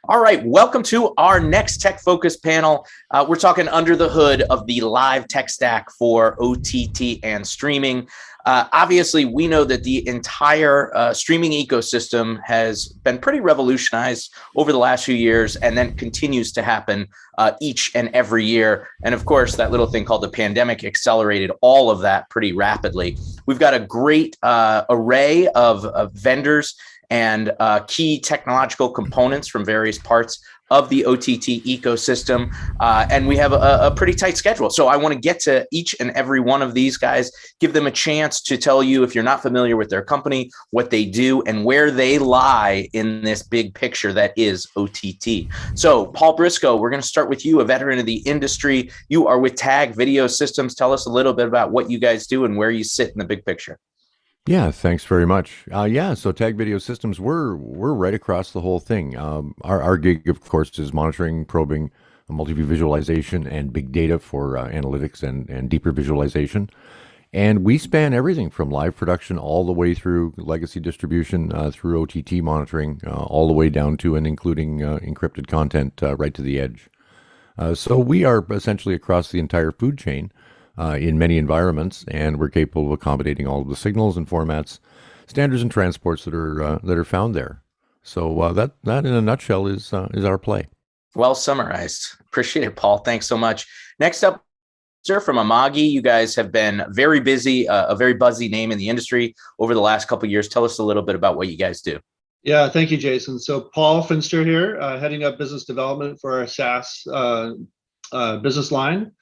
All right, welcome to our next tech focus panel. We're talking under the hood of the live tech stack for OTT and streaming. Obviously, we know that the entire streaming ecosystem has been pretty revolutionized over the last few years and then continues to happen each and every year. And of course, that little thing called the pandemic accelerated all of that pretty rapidly. We've got a great array of vendors and key technological components from various parts of the OTT ecosystem. And we have a pretty tight schedule. So I want to get to each and every one of these guys, give them a chance to tell you, if you're not familiar with their company, what they do and where they lie in this big picture that is OTT. So Paul Briscoe, we're going to start with you, a veteran of the industry. You are with Tag Video Systems. Tell us a little bit about what you guys do and where you sit in the big picture. Yeah, thanks very much. So Tag Video Systems, we're right across the whole thing. Our gig, of course, is monitoring, probing, multi-view visualization, and big data for analytics and deeper visualization. And we span everything from live production all the way through legacy distribution, through OTT monitoring, all the way down to and including encrypted content right to the edge. So we are essentially across the entire food chain. In many environments, and we're capable of accommodating all of the signals and formats, standards and transports that are found there. So that in a nutshell is our play. Well summarized. Appreciate it, Paul. Thanks so much. Next up, sir, from Amagi, you guys have been very busy, a very buzzy name in the industry over the last couple of years. Tell us a little bit about what you guys do. Yeah, thank you, Jason. So Paul Finster here, heading up business development for our SaaS business line.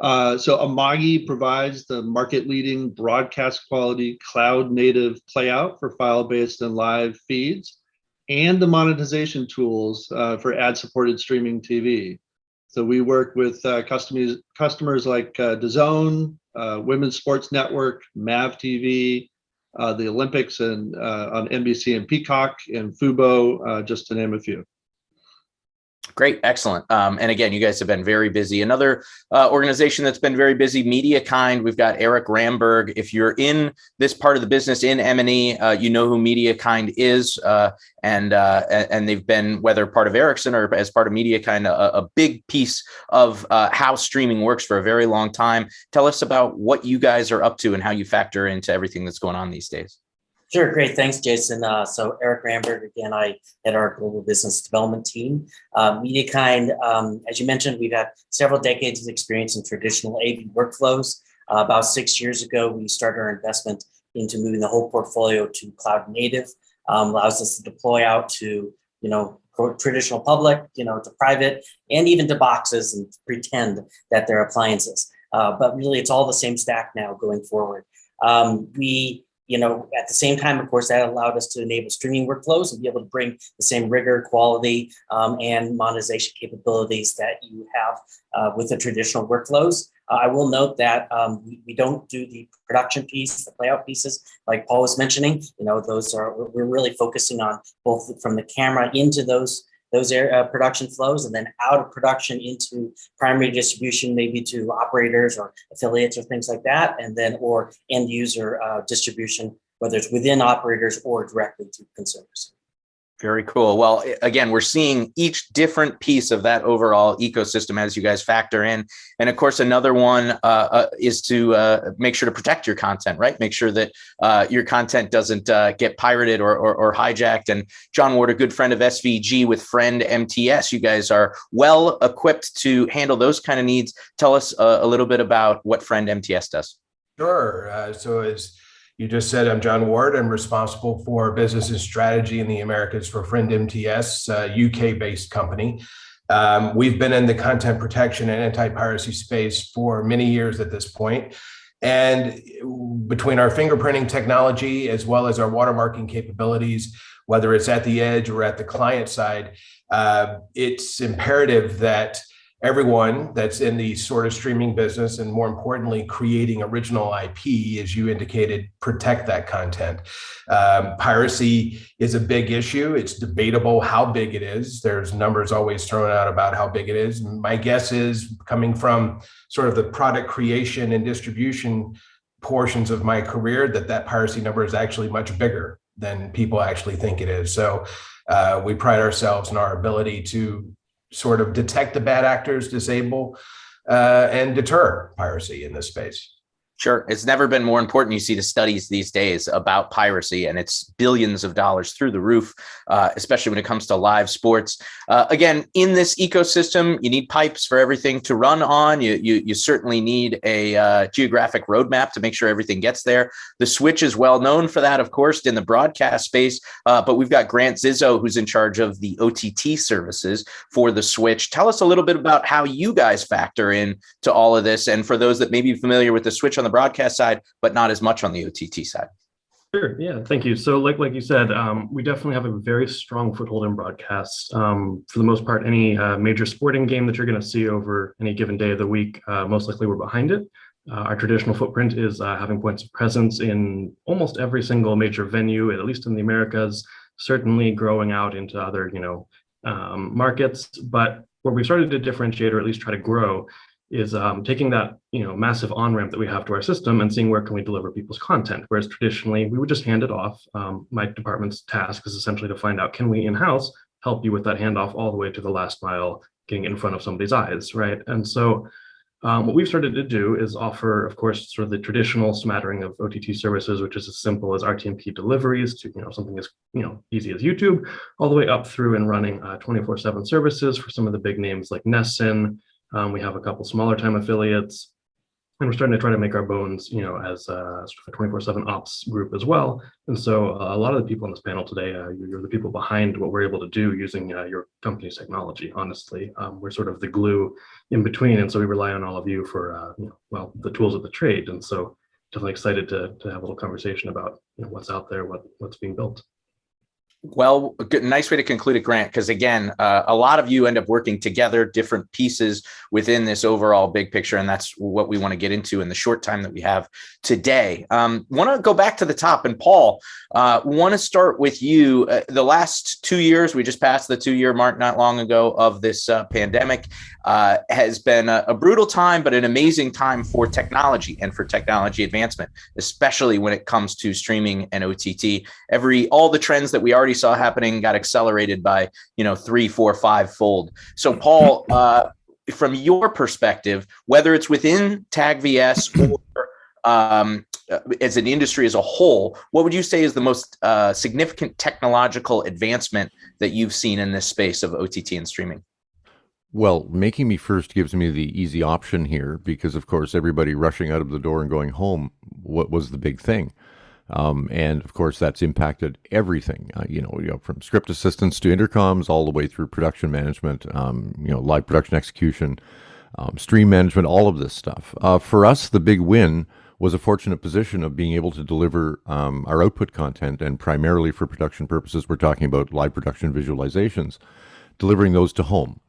So Amagi provides the market-leading broadcast quality cloud-native playout for file-based and live feeds, and the monetization tools for ad-supported streaming TV. So we work with customers like DAZN, Women's Sports Network, MAV TV, the Olympics and on NBC and Peacock, and Fubo, just to name a few. Great. Excellent. And again, you guys have been very busy. Another organization that's been very busy, Mediakind. We've got Eric Ramberg. If you're in this part of the business in M&E, you know who Mediakind is. And they've been, whether part of Ericsson or as part of Mediakind, a big piece of how streaming works for a very long time. Tell us about what you guys are up to and how you factor into everything that's going on these days. Sure, great. Thanks, Jason. So Eric Ramberg, again, I head our global business development team. Mediakind, as you mentioned, we've had several decades of experience in traditional AV workflows. About 6 years ago, we started our investment into moving the whole portfolio to cloud native. Allows us to deploy out to, traditional public, to private, and even to boxes and pretend that they're appliances. But really, it's all the same stack now going forward. At the same time, of course, that allowed us to enable streaming workflows and be able to bring the same rigor, quality, and monetization capabilities that you have with the traditional workflows. I will note that we don't do the production piece, the playout pieces, like Paul was mentioning. We're really focusing on both from the camera into those production flows, and then out of production into primary distribution, maybe to operators or affiliates or things like that, and then or end user distribution, whether it's within operators or directly to consumers. Very cool. Well, again, we're seeing each different piece of that overall ecosystem as you guys factor in. And of course, another one is to make sure to protect your content, right? Make sure that your content doesn't get pirated or hijacked. And John Ward, a good friend of SVG with Friend MTS, you guys are well equipped to handle those kind of needs. Tell us a little bit about what Friend MTS does. Sure. So as you just said, I'm John Ward. I'm responsible for business and strategy in the Americas for Friend MTS, a UK-based company. We've been in the content protection and anti-piracy space for many years at this point. And between our fingerprinting technology, as well as our watermarking capabilities, whether it's at the edge or at the client side, it's imperative that everyone that's in the sort of streaming business, and more importantly, creating original IP, as you indicated, protect that content. Piracy is a big issue. It's debatable how big it is. There's numbers always thrown out about how big it is. My guess is, coming from sort of the product creation and distribution portions of my career, that piracy number is actually much bigger than people actually think it is. So We pride ourselves in our ability to sort of detect the bad actors, disable, and deter piracy in this space. Sure. It's never been more important. You see the studies these days about piracy, and it's billions of dollars through the roof, especially when it comes to live sports. Again, in this ecosystem, you need pipes for everything to run on. You certainly need a geographic roadmap to make sure everything gets there. The Switch is well known for that, of course, in the broadcast space, but we've got Grant Zizzo, who's in charge of the OTT services for the Switch. Tell us a little bit about how you guys factor in to all of this. And for those that may be familiar with the Switch on the broadcast side, but not as much on the OTT side. Sure. Yeah. Thank you. So like you said, we definitely have a very strong foothold in broadcast. For the most part, any major sporting game that you're going to see over any given day of the week, most likely we're behind it. Our traditional footprint is having points of presence in almost every single major venue, at least in the Americas, certainly growing out into other, markets. But where we started to differentiate, or at least try to grow, is taking that massive on-ramp that we have to our system and seeing where can we deliver people's content. Whereas traditionally we would just hand it off. My department's task is essentially to find out, can we in-house help you with that handoff all the way to the last mile, getting it in front of somebody's eyes, right? And so what we've started to do is offer, of course, sort of the traditional smattering of OTT services, which is as simple as RTMP deliveries to something as easy as YouTube, all the way up through and running 24/7 services for some of the big names like Nessun. We have a couple smaller time affiliates, and we're starting to try to make our bones, as sort of a 24/7 ops group as well. And so a lot of the people on this panel today, you're the people behind what we're able to do using your company's technology. Honestly, we're sort of the glue in between, and so we rely on all of you for, the tools of the trade. And so definitely excited to have a little conversation about what's out there, what's being built. Well, good, nice way to conclude it, Grant, because again, a lot of you end up working together, different pieces within this overall big picture, and that's what we want to get into in the short time that we have today. Want to go back to the top, and Paul, want to start with you. The last 2 years, we just passed the 2-year mark not long ago of this pandemic, has been a brutal time, but an amazing time for technology and for technology advancement, especially when it comes to streaming and OTT. All the trends that we already saw happening got accelerated by 3, 4, 5-fold. So Paul, from your perspective, whether it's within TagVS or as an industry as a whole, what would you say is the most significant technological advancement that you've seen in this space of OTT and streaming? Well, making me first gives me the easy option here because, of course, everybody rushing out of the door and going home, what was the big thing? And of course, that's impacted everything, from script assistance to intercoms, all the way through production management, live production execution, stream management, all of this stuff. For us, the big win was a fortunate position of being able to deliver our output content, and primarily for production purposes, we're talking about live production visualizations, delivering those to home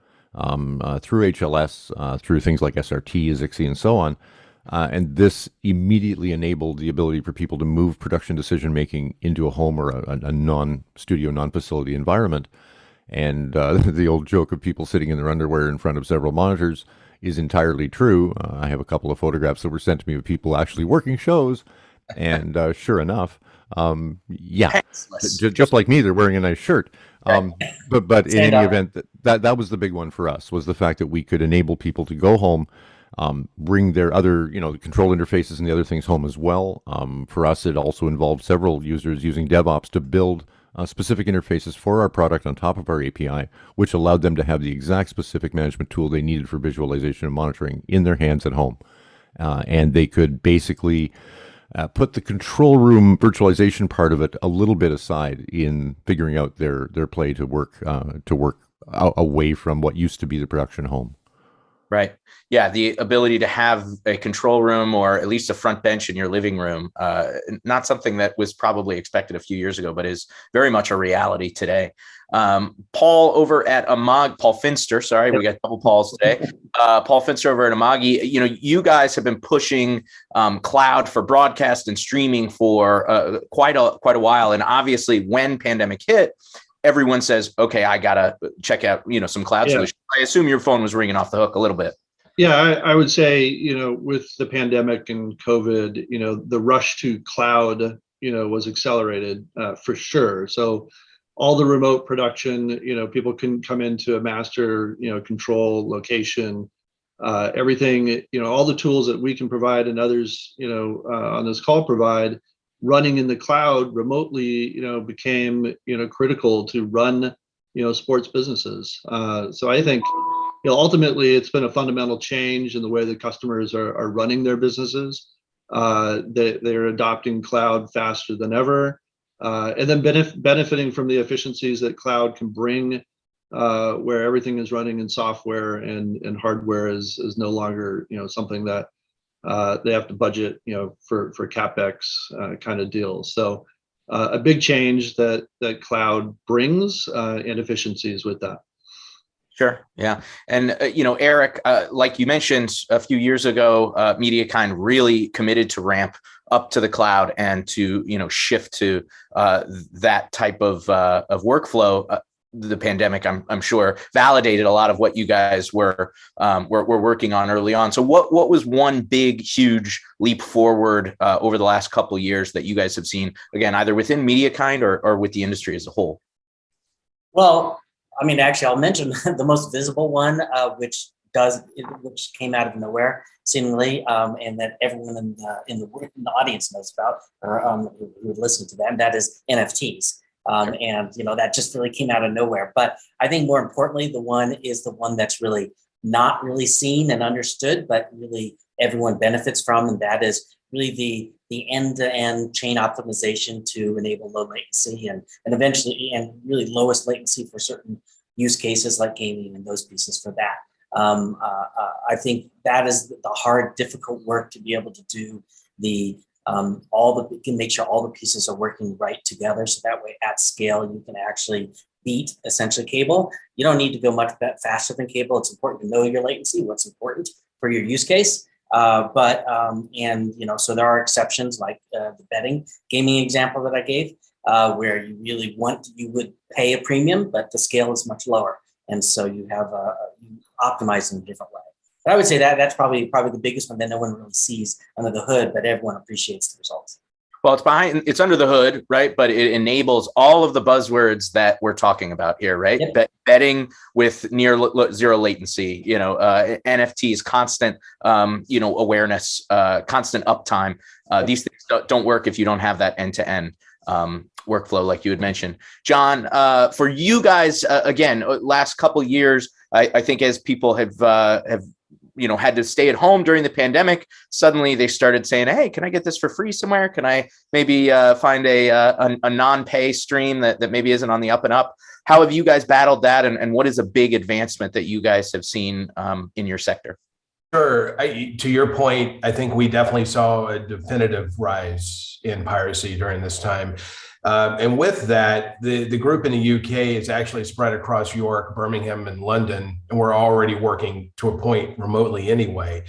through HLS, through things like SRT, Zixi, and so on. And this immediately enabled the ability for people to move production decision-making into a home or a non-studio, non-facility environment. And the old joke of people sitting in their underwear in front of several monitors is entirely true. I have a couple of photographs that were sent to me of people actually working shows. And sure enough, just like me, they're wearing a nice shirt. But in any event, that was the big one for us, was the fact that we could enable people to go home, bring their other, control interfaces and the other things home as well. For us, it also involved several users using DevOps to build specific interfaces for our product on top of our API, which allowed them to have the exact specific management tool they needed for visualization and monitoring in their hands at home. And they could basically put the control room virtualization part of it a little bit aside in figuring out their play to work away from what used to be the production home. Right. Yeah. The ability to have a control room or at least a front bench in your living room, not something that was probably expected a few years ago, but is very much a reality today. Paul over at Amagi, Paul Finster, sorry, we got a couple Pauls today. Paul Finster over at Amagi, you guys have been pushing cloud for broadcast and streaming for quite a while. And obviously when pandemic hit, everyone says, okay, I got to check out, some cloud solutions. I assume your phone was ringing off the hook a little bit. Yeah, I would say, with the pandemic and COVID, the rush to cloud, was accelerated for sure. So all the remote production, people can come into a master, control location, everything, all the tools that we can provide and others, on this call provide, running in the cloud remotely, became, critical to run, sports businesses. So I think, ultimately it's been a fundamental change in the way that customers are running their businesses. They're adopting cloud faster than ever, and then benefiting from the efficiencies that cloud can bring, where everything is running in software and hardware is no longer, something that they have to budget, for CapEx kind of deals. So a big change that cloud brings, and efficiencies with that. Sure. Yeah. And, Eric, like you mentioned a few years ago, Mediakind really committed to ramp up to the cloud and to, shift to that type of workflow. The pandemic, I'm sure, validated a lot of what you guys were working on early on. So what was one big, huge leap forward over the last couple of years that you guys have seen, again, either within Mediakind or with the industry as a whole? Well, I mean, actually, I'll mention the most visible one, which came out of nowhere, seemingly, and that everyone in the audience knows about, or who would listen to that, and that is NFTs. And that just really came out of nowhere. But I think more importantly, the one that's really not really seen and understood, but really everyone benefits from, and that is really the end-to-end chain optimization to enable low latency and eventually and really lowest latency for certain use cases like gaming and those pieces for that. I think that is the hard, difficult work to be able to do can make sure all the pieces are working right together. So that way at scale, you can actually beat essentially cable. You don't need to go much faster than cable. It's important to know your latency, what's important for your use case. So there are exceptions like the betting gaming example that I gave, where you would pay a premium, but the scale is much lower. And so you have you optimize in a different way. But I would say that's probably the biggest one that no one really sees under the hood, but everyone appreciates the results. Well, it's under the hood, right? But it enables all of the buzzwords that we're talking about here, right? Yep. Betting with near zero latency, NFTs, constant, awareness, constant uptime. These things don't work if you don't have that end-to-end workflow, like you had mentioned. John, for you guys, again, last couple of years, I think as people have had to stay at home during the pandemic, suddenly they started saying, hey, can I get this for free somewhere? Can I maybe find a non-pay stream that maybe isn't on the up and up? How have you guys battled that? And what is a big advancement that you guys have seen in your sector? Sure. To your point, I think we definitely saw a definitive rise in piracy during this time. And with that, the group in the UK is actually spread across York, Birmingham, and London, and we're already working to a point remotely anyway.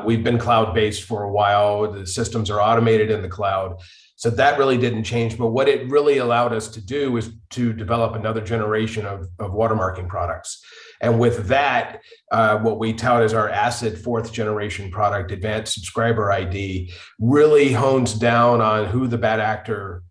We've been cloud-based for a while. The systems are automated in the cloud. So that really didn't change. But what it really allowed us to do was to develop another generation of watermarking products. And with that, what we tout as our ACID fourth generation product, Advanced Subscriber ID, really hones down on who the bad actor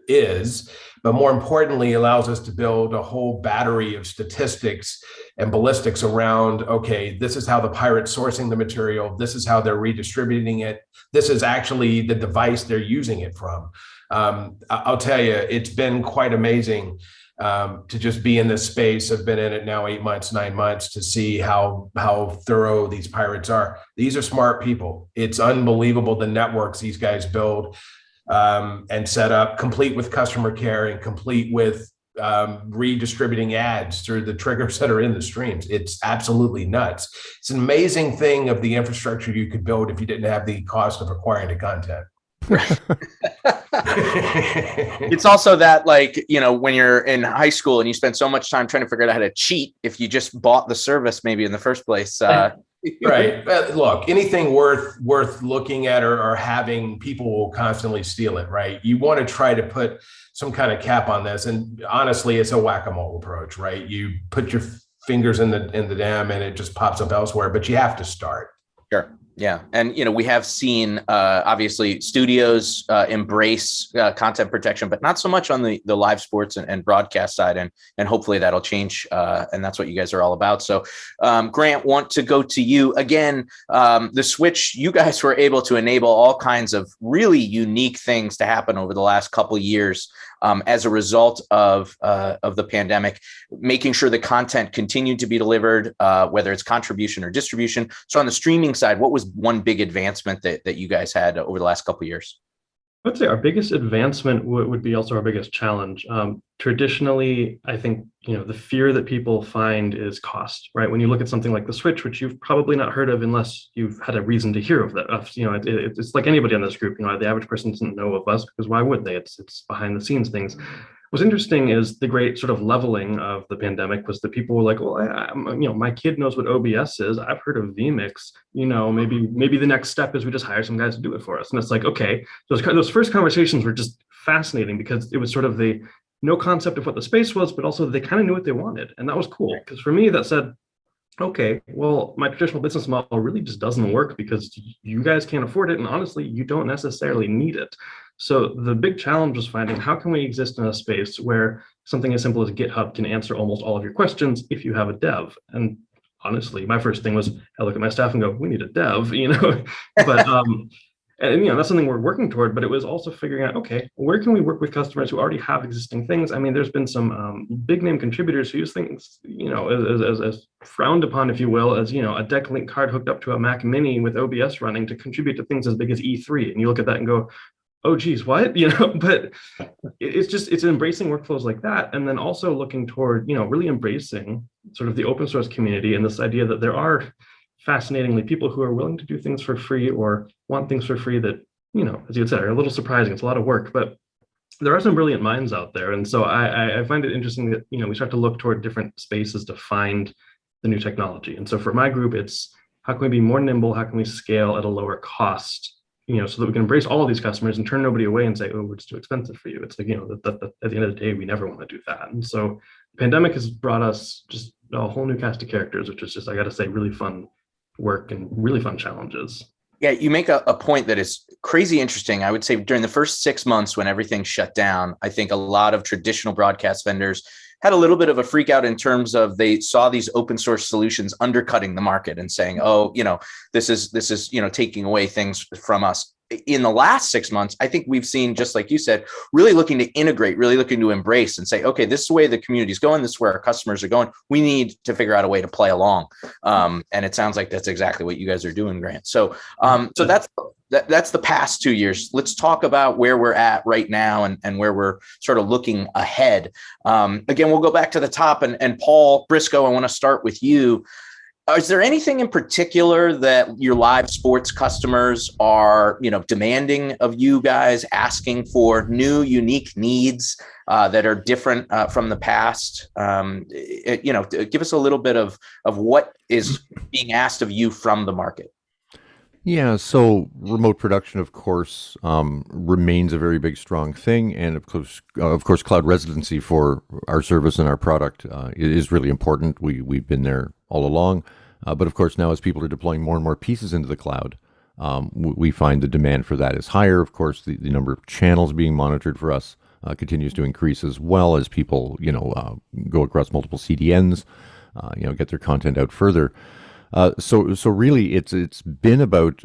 is, but more importantly, allows us to build a whole battery of statistics and ballistics around, okay, this is how the pirate's sourcing the material, this is how they're redistributing it, this is actually the device they're using it from. I'll tell you, it's been quite amazing to just be in this space. I've been in it now 8 months, 9 months to see how thorough these pirates are. These are smart people. It's unbelievable the networks these guys build and set up, complete with customer care and complete with redistributing ads through the triggers that are in the streams. It's absolutely nuts. It's an amazing thing of the infrastructure you could build if you didn't have the cost of acquiring the content. It's also that, like, when you're in high school and you spend so much time trying to figure out how to cheat, if you just bought the service maybe in the first place. Right. But look, anything worth looking at or having, people will constantly steal it, right? You want to try to put some kind of cap on this. And honestly, it's a whack-a-mole approach, right? You put your fingers in the dam and it just pops up elsewhere, but you have to start. Sure. Yeah. And, we have seen, obviously, studios embrace content protection, but not so much on the live sports and broadcast side. And hopefully that'll change. And that's what you guys are all about. So, Grant, want to go to you again. The Switch, you guys were able to enable all kinds of really unique things to happen over the last couple of years as a result of the pandemic, making sure the content continued to be delivered, whether it's contribution or distribution. So on the streaming side, what was one big advancement that you guys had over the last couple of years? I would say our biggest advancement would be also our biggest challenge. Traditionally, I think, the fear that people find is cost, right? When you look at something like the Switch, which you've probably not heard of unless you've had a reason to hear of that. It's like anybody on this group, the average person doesn't know of us because why would they? It's behind the scenes things. What's interesting is the great sort of leveling of the pandemic was that people were like, well, my kid knows what OBS is. I've heard of vMix. Maybe the next step is we just hire some guys to do it for us. And it's like, okay, those first conversations were just fascinating because it was sort of the no concept of what the space was, but also they kind of knew what they wanted. And that was cool. Because for me, that said, okay, well, my traditional business model really just doesn't work because you guys can't afford it. And honestly, you don't necessarily need it. So the big challenge was finding how can we exist in a space where something as simple as GitHub can answer almost all of your questions if you have a dev. And honestly, my first thing was I look at my staff and go, we need a dev, but and that's something we're working toward, but it was also figuring out, okay, where can we work with customers who already have existing things? I mean, there's been some big name contributors who use things, as frowned upon, if you will, as, a deck link card hooked up to a Mac Mini with OBS running to contribute to things as big as E3. And you look at that and go, oh, geez, what? But it's embracing workflows like that. And then also looking toward, really embracing sort of the open source community and this idea that there are fascinatingly people who are willing to do things for free or want things for free that, as you said, are a little surprising. It's a lot of work, but there are some brilliant minds out there. And so I find it interesting that, we start to look toward different spaces to find the new technology. And so for my group, it's how can we be more nimble? How can we scale at a lower cost? So that we can embrace all of these customers and turn nobody away and say, oh, it's too expensive for you. It's like, at the end of the day, we never want to do that. And so the pandemic has brought us just a whole new cast of characters, which is just, I got to say, really fun work and really fun challenges. Yeah, you make a point that is crazy interesting. I would say during the first 6 months when everything shut down, I think a lot of traditional broadcast vendors had a little bit of a freak out in terms of they saw these open source solutions undercutting the market and saying, oh, this is taking away things from us. In the last 6 months, I think we've seen, just like you said, really looking to integrate, really looking to embrace and say, okay, this is the way the community is going. This is where our customers are going. We need to figure out a way to play along. And it sounds like that's exactly what you guys are doing, Grant. So that's the past 2 years. Let's talk about where we're at right now and where we're sort of looking ahead. Again, we'll go back to the top and Paul Briscoe, I want to start with you. Is there anything in particular that your live sports customers are, demanding of you guys, asking for new, unique needs that are different from the past? Give us a little bit of what is being asked of you from the market. Yeah, so remote production, of course, remains a very big, strong thing, and of course, cloud residency for our service and our product is really important. We've been there all along, but of course, now as people are deploying more and more pieces into the cloud, we find the demand for that is higher. Of course, the number of channels being monitored for us continues to increase as well as people, go across multiple CDNs, get their content out further. So really, it's been about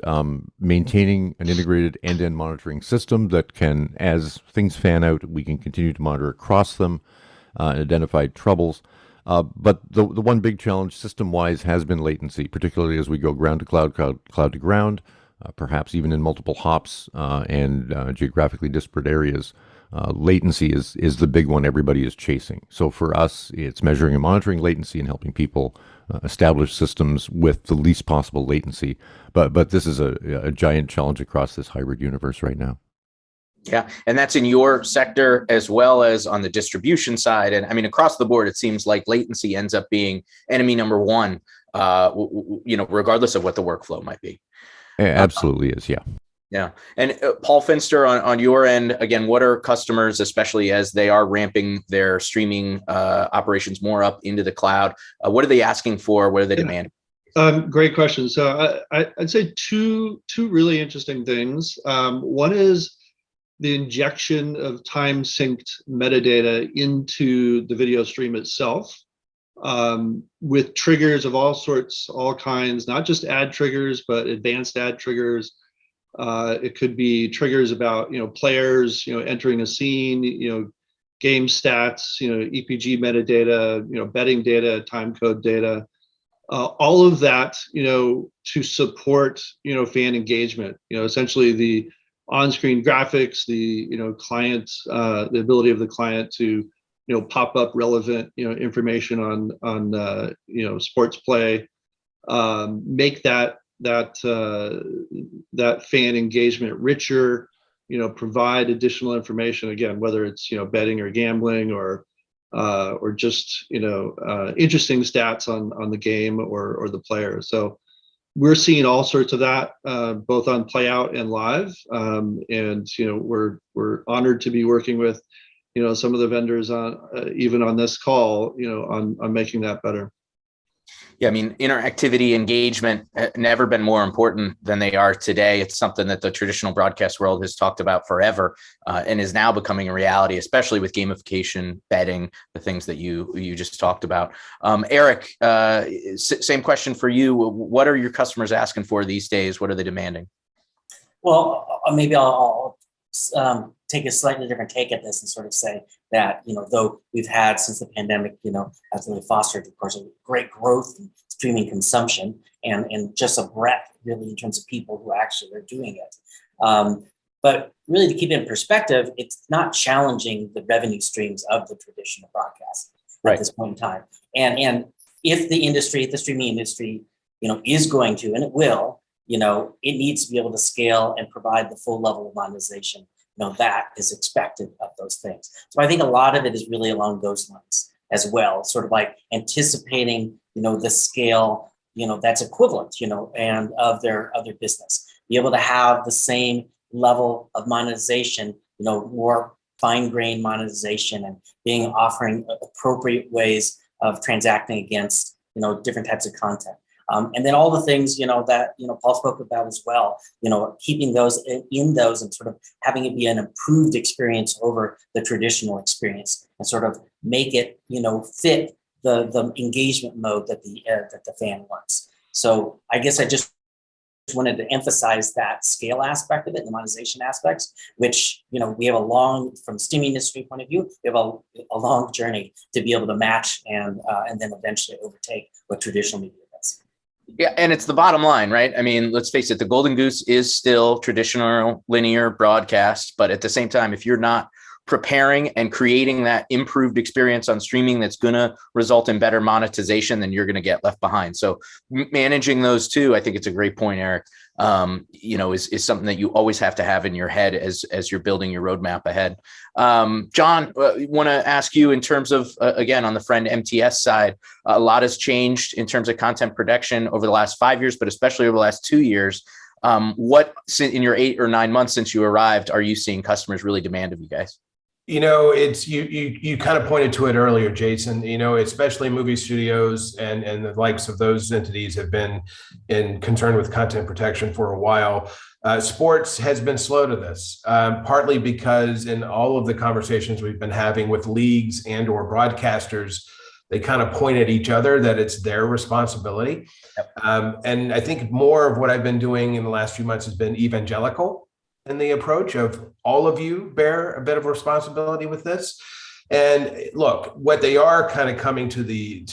maintaining an integrated end-to-end monitoring system that can, as things fan out, we can continue to monitor across them and identify troubles. But the one big challenge system-wise has been latency, particularly as we go ground to cloud, cloud to ground, perhaps even in multiple hops and geographically disparate areas. Latency is the big one everybody is chasing. So for us, it's measuring and monitoring latency and helping people establish systems with the least possible latency. But this is a giant challenge across this hybrid universe right now. Yeah, and that's in your sector as well as on the distribution side. And I mean, across the board, it seems like latency ends up being enemy number one, regardless of what the workflow might be. It absolutely is, yeah. Yeah. And Paul Finster, on your end, again, what are customers, especially as they are ramping their streaming operations more up into the cloud? What are they asking for? What are they demanding? Great question. So I'd say two really interesting things. One is the injection of time synced metadata into the video stream itself, with triggers of all sorts, all kinds, not just ad triggers, but advanced ad triggers. It could be triggers about, players, entering a scene, game stats, EPG metadata, betting data, time code data. All of that, to support, fan engagement, essentially the on-screen graphics, the, client, the ability of the client to, pop up relevant, information on, sports play, make that fan engagement richer, provide additional information, again, whether it's, betting or gambling or just interesting stats on the game or the player. So we're seeing all sorts of that, both on play out and live, and we're honored to be working with some of the vendors on even on this call, on making that better. Yeah, I mean, interactivity, engagement never been more important than they are today. It's something that the traditional broadcast world has talked about forever, and is now becoming a reality, especially with gamification, betting, the things that you just talked about. Eric, same question for you. What are your customers asking for these days? What are they demanding? Well, maybe I'll take a slightly different take at this and sort of say that, though we've had since the pandemic, has really fostered, of course, a great growth in streaming consumption and just a breadth really in terms of people who actually are doing it. But really to keep it in perspective, it's not challenging the revenue streams of the traditional broadcast at this point in time. And if the streaming industry, is going to, and it will, it needs to be able to scale and provide the full level of monetization that is expected of those things. So I think a lot of it is really along those lines as well, sort of like anticipating, the scale, that's equivalent, and of their business. Be able to have the same level of monetization, more fine-grained monetization and offering appropriate ways of transacting against, different types of content. And then all the things, that, Paul spoke about as well, keeping those in those and sort of having it be an improved experience over the traditional experience and sort of make it, fit the engagement mode that the fan wants. So I guess I just wanted to emphasize that scale aspect of it, the monetization aspects, which, we have from streaming industry point of view, we have a long journey to be able to match and then eventually overtake what traditional media does. Yeah, and it's the bottom line, right? I mean, let's face it, the golden goose is still traditional linear broadcast, but at the same time, if you're not preparing and creating that improved experience on streaming that's going to result in better monetization, then you're going to get left behind. So managing those two, I think it's a great point, Eric, is something that you always have to have in your head as you're building your roadmap ahead. John, want to ask you in terms of, again, on the Friend MTS side, a lot has changed in terms of content production over the last 5 years, but especially over the last 2 years. What in your 8 or 9 months since you arrived, are you seeing customers really demand of you guys? It's you kind of pointed to it earlier, Jason, especially movie studios and the likes of those entities have been in concern with content protection for a while. Sports has been slow to this, partly because in all of the conversations we've been having with leagues and or broadcasters, they kind of point at each other that it's their responsibility. Yep. And I think more of what I've been doing in the last few months has been evangelical in the approach of all of you bear a bit of responsibility with this. And look, what they are kind of coming to the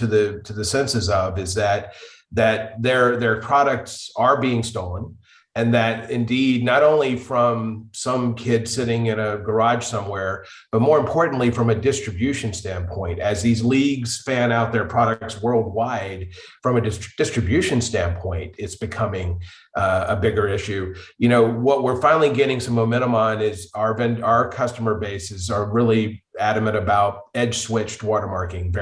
senses of is that their products are being stolen, and that indeed not only from some kid sitting in a garage somewhere, but more importantly from a distribution standpoint, as these leagues fan out their products worldwide, from a distribution standpoint, it's becoming a bigger issue. What we're finally getting some momentum on is our customer bases are really adamant about edge switched watermarking,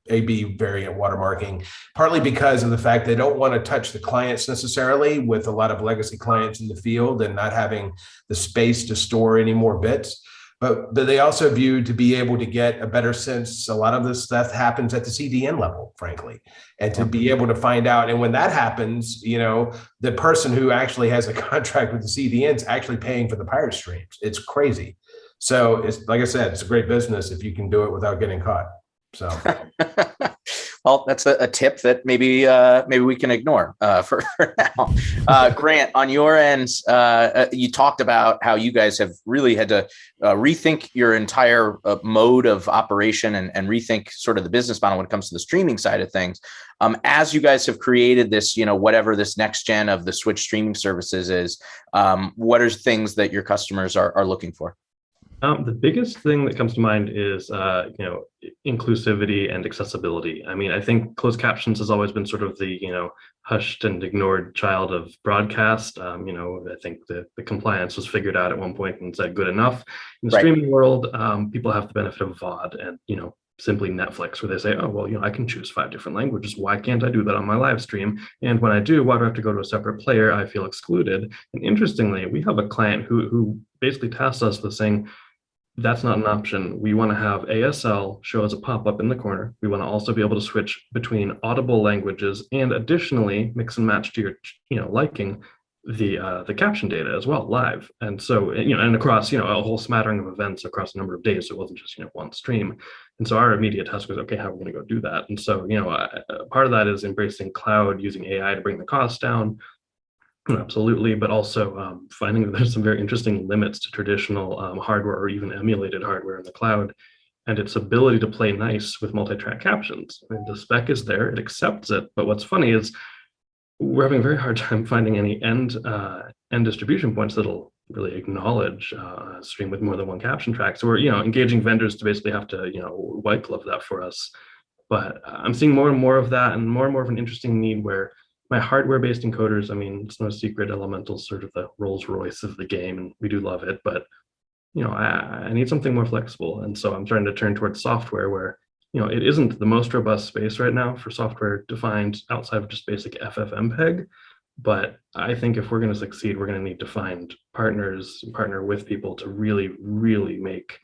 AB variant watermarking, partly because of the fact they don't want to touch the clients necessarily, with a lot of legacy clients in the field and not having the space to store any more bits. but they also view to be able to get a better sense. A lot of this stuff happens at the CDN level, frankly, and to be able to find out. And when that happens, the person who actually has a contract with the CDN is actually paying for the pirate streams. It's crazy. So it's, like I said, it's a great business if you can do it without getting caught. So. Well, that's a tip that maybe we can ignore for now. Grant, on your end, you talked about how you guys have really had to rethink your entire mode of operation and rethink sort of the business model when it comes to the streaming side of things. As you guys have created this, whatever this next gen of the Switch streaming services is, what are things that your customers are looking for? The biggest thing that comes to mind is, inclusivity and accessibility. I mean, I think closed captions has always been sort of the, hushed and ignored child of broadcast. I think the compliance was figured out at one point and said good enough. In the streaming world, people have the benefit of VOD and, simply Netflix, where they say, oh, well, I can choose 5 different languages. Why can't I do that on my live stream? And when I do, why do I have to go to a separate player? I feel excluded. And interestingly, we have a client who basically tasked us with saying, that's not an option. We want to have ASL show as a pop-up in the corner. We want to also be able to switch between audible languages and additionally mix and match to your, liking the caption data as well live. And so, and across, a whole smattering of events across a number of days. So it wasn't just, one stream. And so our immediate task was, okay, how are we going to go do that? And so, part of that is embracing cloud, using AI to bring the costs down. Absolutely, but also finding that there's some very interesting limits to traditional hardware or even emulated hardware in the cloud, and its ability to play nice with multi-track captions. I mean, the spec is there, it accepts it, but what's funny is we're having a very hard time finding any end distribution points that'll really acknowledge a stream with more than one caption track. So we're engaging vendors to basically have to white glove that for us. But I'm seeing more and more of that, and more of an interesting need where my hardware-based encoders, I mean, it's no secret, Elemental's sort of the Rolls Royce of the game, and we do love it, but, I need something more flexible. And so I'm trying to turn towards software where, it isn't the most robust space right now for software defined outside of just basic FFmpeg. But I think if we're going to succeed, we're going to need to find partner with people to really, really make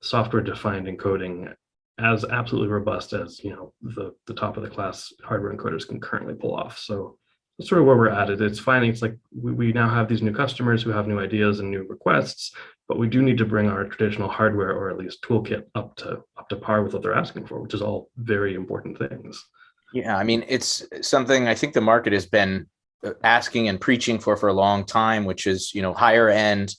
software-defined encoding as absolutely robust as the top of the class hardware encoders can currently pull off. So that's sort of where we're at. It's finding it's like we now have these new customers who have new ideas and new requests, but we do need to bring our traditional hardware or at least toolkit up to par with what they're asking for, which is all very important things. Yeah, I mean, it's something I think the market has been asking and preaching for a long time, which is higher end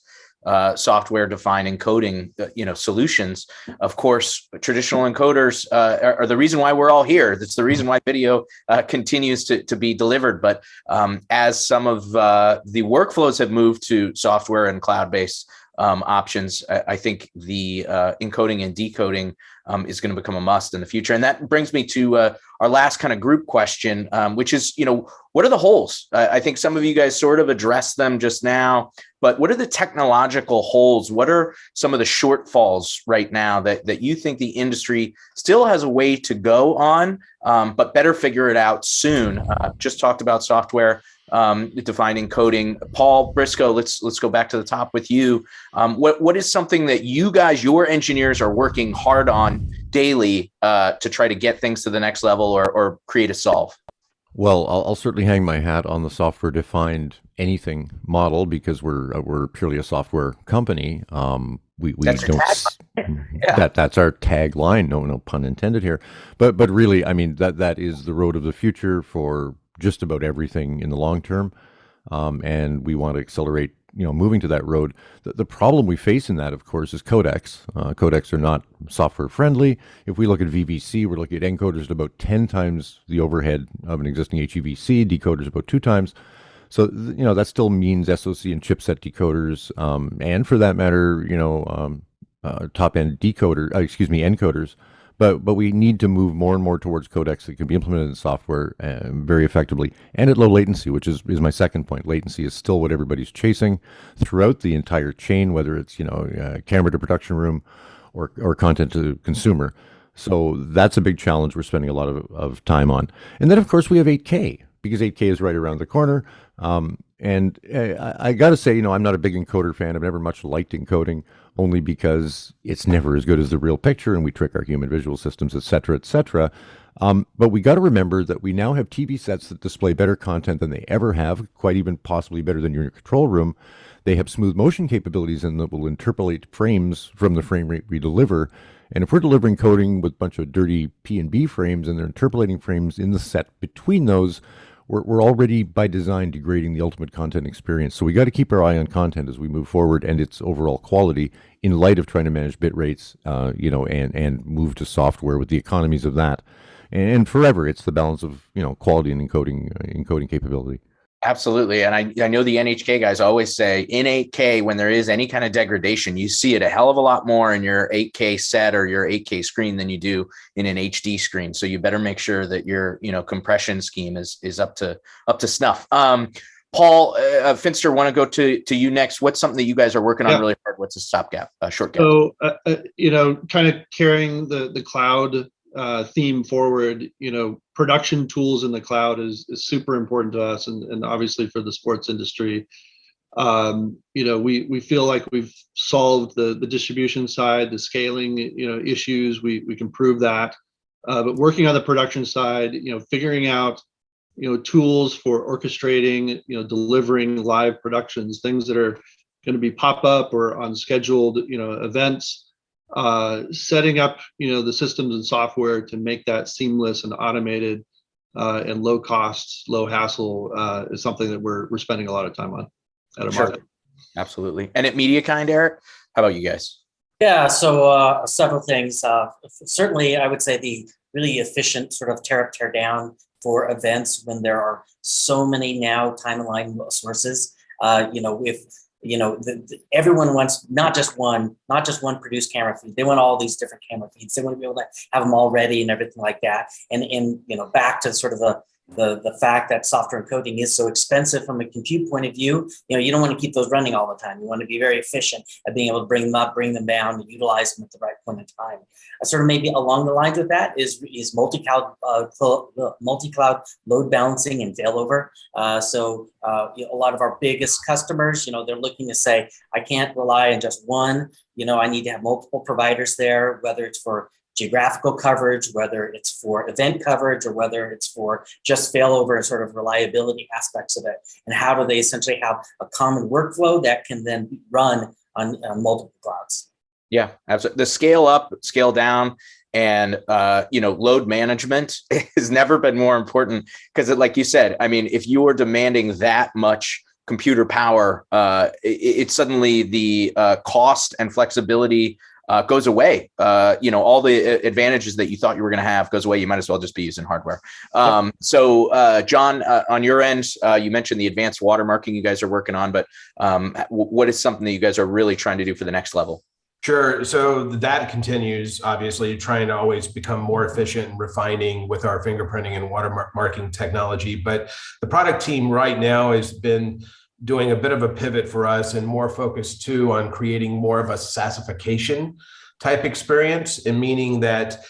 software-defined encoding, solutions. Of course, traditional encoders are the reason why we're all here. That's the reason why video continues to be delivered. But as some of the workflows have moved to software and cloud-based options, I think the encoding and decoding is going to become a must in the future. And that brings me to our last kind of group question, which is, what are the holes? I think some of you guys sort of addressed them just now, but what are the technological holes? What are some of the shortfalls right now that you think the industry still has a way to go on, but better figure it out soon? Just talked about software defined encoding. Paul Briscoe, let's go back to the top with you. What is something that you guys, your engineers, are working hard on daily to try to get things to the next level or create a solve? Well, I'll certainly hang my hat on the software-defined anything model because we're purely a software company. We that's don't. That's our tagline. No pun intended here. But really, I mean that is the road of the future for just about everything in the long term, and we want to accelerate moving to that road. The problem we face in that, of course, is codecs. Codecs are not software friendly. If we look at VVC, we're looking at encoders at about 10 times the overhead of an existing HEVC, decoders about 2 times. So, that still means SoC and chipset decoders, and for that matter, top-end encoders. But we need to move more and more towards codecs that can be implemented in software very effectively and at low latency, which is my second point. Latency is still what everybody's chasing throughout the entire chain, whether it's camera to production room or content to consumer. So that's a big challenge we're spending a lot of time on. And then, of course, we have 8K because 8K is right around the corner. And I got to say, I'm not a big encoder fan. I've never much liked encoding, only because it's never as good as the real picture, and we trick our human visual systems, et cetera, et cetera. But we got to remember that we now have TV sets that display better content than they ever have, quite even possibly better than your control room. They have smooth motion capabilities and that will interpolate frames from the frame rate we deliver. And if we're delivering coding with a bunch of dirty P&B frames and they're interpolating frames in the set between those, we're already by design degrading the ultimate content experience. So we got to keep our eye on content as we move forward and its overall quality in light of trying to manage bit rates, and move to software with the economies of that. And forever, it's the balance of quality and encoding capability. Absolutely. And I know the NHK guys always say in 8K, when there is any kind of degradation, you see it a hell of a lot more in your 8K set or your 8K screen than you do in an HD screen. So you better make sure that your compression scheme is up to snuff. Paul, Finster, want to go to you next. What's something that you guys are working on really hard? What's a stopgap, short gap? So, kind of carrying the cloud theme forward, production tools in the cloud is super important to us, and obviously for the sports industry. We feel like we've solved the distribution side, the scaling issues. We can prove that, but working on the production side, figuring out tools for orchestrating, delivering live productions, things that are going to be pop-up or on scheduled events. Setting up the systems and software to make that seamless and automated and low cost, low hassle is something that we're spending a lot of time on at Amagi. Absolutely. And at Mediakind, Eric, how about you guys? Yeah, so several things. Certainly, I would say the really efficient sort of tear up, tear down for events when there are so many now timeline sources. Everyone wants not just one produced camera feed. They want all these different camera feeds. They want to be able to have them all ready and everything like that. And back to sort of the fact that software encoding is so expensive from a compute point of view, you don't want to keep those running all the time. You want to be very efficient at being able to bring them up, bring them down, and utilize them at the right point in time. Sort of maybe along the lines of that is multi-cloud load balancing and failover. A lot of our biggest customers, they're looking to say, I can't rely on just one. I need to have multiple providers there, whether it's for geographical coverage, whether it's for event coverage, or whether it's for just failover and sort of reliability aspects of it. And how do they essentially have a common workflow that can then run on multiple clouds? Yeah, absolutely. The scale up, scale down, and load management has never been more important because, like you said, I mean, if you are demanding that much computer power, it's suddenly the cost and flexibility goes away. All the advantages that you thought you were going to have goes away. You might as well just be using hardware. So, John, on your end, you mentioned the advanced watermarking you guys are working on, but what is something that you guys are really trying to do for the next level? Sure. So that continues, obviously, trying to always become more efficient and refining with our fingerprinting and watermarking technology. But the product team right now has been doing a bit of a pivot for us and more focused too on creating more of a SaaSification type experience, and meaning that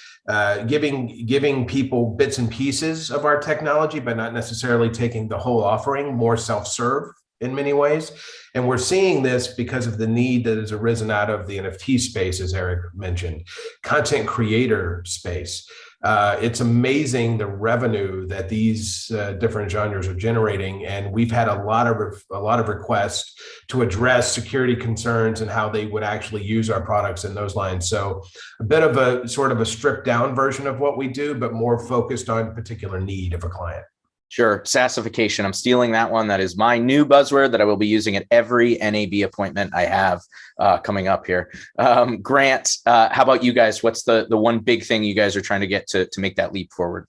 giving people bits and pieces of our technology, but not necessarily taking the whole offering, more self-serve in many ways. And we're seeing this because of the need that has arisen out of the NFT space, as Eric mentioned, content creator space. It's amazing the revenue that these different genres are generating, and we've had a lot of requests to address security concerns and how they would actually use our products in those lines. So a bit of a sort of a stripped down version of what we do, but more focused on particular need of a client. Sure. SaaSification. I'm stealing that one. That is my new buzzword that I will be using at every NAB appointment I have coming up here. Grant, how about you guys? What's the one big thing you guys are trying to get to make that leap forward?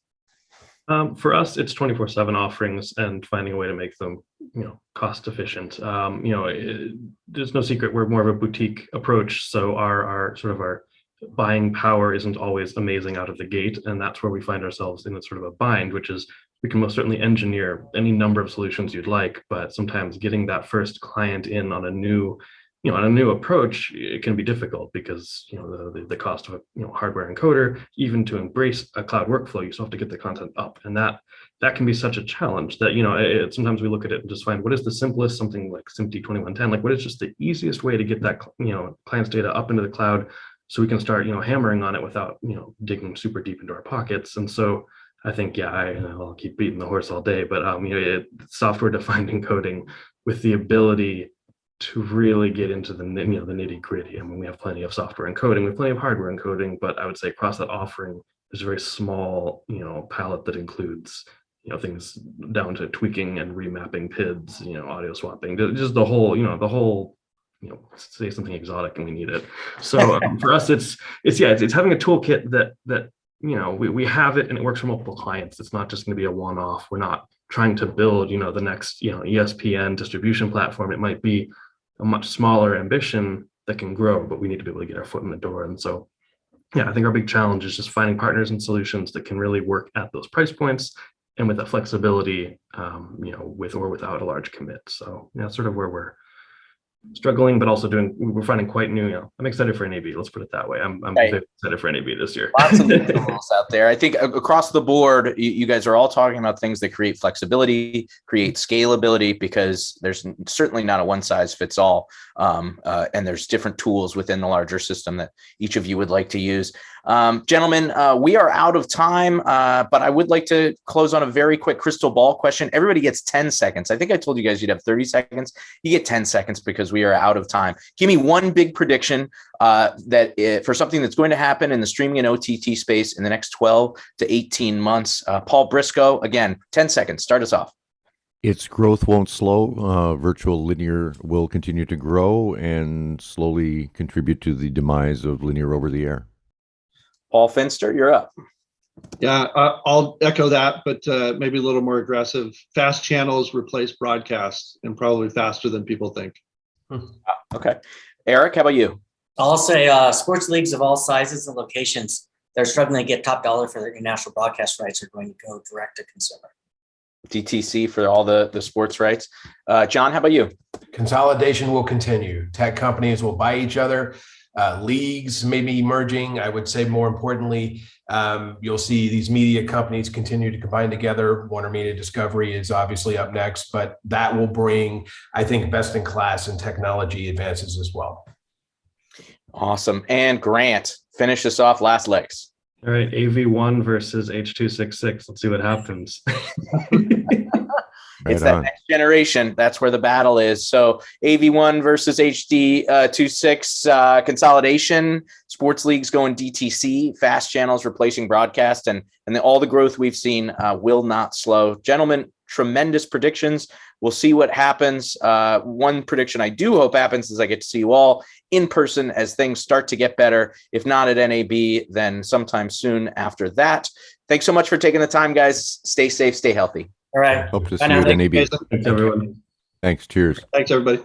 For us, it's 24/7 offerings and finding a way to make them, cost efficient. There's no secret we're more of a boutique approach, so our buying power isn't always amazing out of the gate, and that's where we find ourselves in a sort of a bind, which is we can most certainly engineer any number of solutions you'd like, but sometimes getting that first client in on a new on a new approach, it can be difficult because the cost of hardware encoder, even to embrace a cloud workflow, you still have to get the content up, and that can be such a challenge that sometimes we look at it and just find what is the simplest, something like SMPTE 2110, like what is just the easiest way to get that client's data up into the cloud so we can start hammering on it without digging super deep into our pockets. And so I think I'll keep beating the horse all day, but software defined encoding with the ability to really get into the nitty gritty. I mean, we have plenty of software encoding, we have plenty of hardware encoding, but I would say across that offering, there's a very small, palette that includes, things down to tweaking and remapping PIDs, audio swapping, just the whole, say something exotic and we need it. So for us, it's having a toolkit that we have it and it works for multiple clients. It's not just going to be a one-off. We're not trying to build, the next, ESPN distribution platform. It might be a much smaller ambition that can grow, but we need to be able to get our foot in the door. And so, I think our big challenge is just finding partners and solutions that can really work at those price points and with that flexibility, with or without a large commit. So that's sort of where we're struggling, but also we're finding quite new. I'm excited for NAB. Let's put it that way. I'm very excited for NAB this year. Lots of tools out there. I think across the board, you guys are all talking about things that create flexibility, create scalability, because there's certainly not a one size fits all. And there's different tools within the larger system that each of you would like to use. Gentlemen, we are out of time, but I would like to close on a very quick crystal ball question. Everybody gets 10 seconds. I think I told you guys you'd have 30 seconds. You get 10 seconds because we are out of time. Give me one big prediction for something that's going to happen in the streaming and OTT space in the next 12 to 18 months. Paul Briscoe, again, 10 seconds. Start us off. Its growth won't slow. Virtual linear will continue to grow and slowly contribute to the demise of linear over the air. Paul Finster, you're up. Yeah, I'll echo that, but maybe a little more aggressive. Fast channels replace broadcast, and probably faster than people think. Okay. Eric, how about you? I'll say sports leagues of all sizes and locations, they're struggling to get top dollar for their international broadcast rights, are going to go direct to consumer. DTC for all the sports rights. John, how about you? Consolidation will continue. Tech companies will buy each other. Leagues may be merging. I would say more importantly, you'll see these media companies continue to combine together. Warner Media Discovery is obviously up next, but that will bring, I think, best in class and technology advances as well. Awesome. And Grant, finish us off, last licks. All right, AV1 versus H.266. Let's see what happens. It's that next generation. That's where the battle is. So AV1 versus HD26 consolidation. Sports leagues going DTC. Fast channels replacing broadcast, and all the growth we've seen will not slow. Gentlemen, tremendous predictions. We'll see what happens. One prediction I do hope happens is I get to see you all in person as things start to get better. If not at NAB, then sometime soon after that. Thanks so much for taking the time, guys. Stay safe, stay healthy. All right. Hope to see you at NAB. Thanks, everyone. Thanks. Cheers. Thanks, everybody.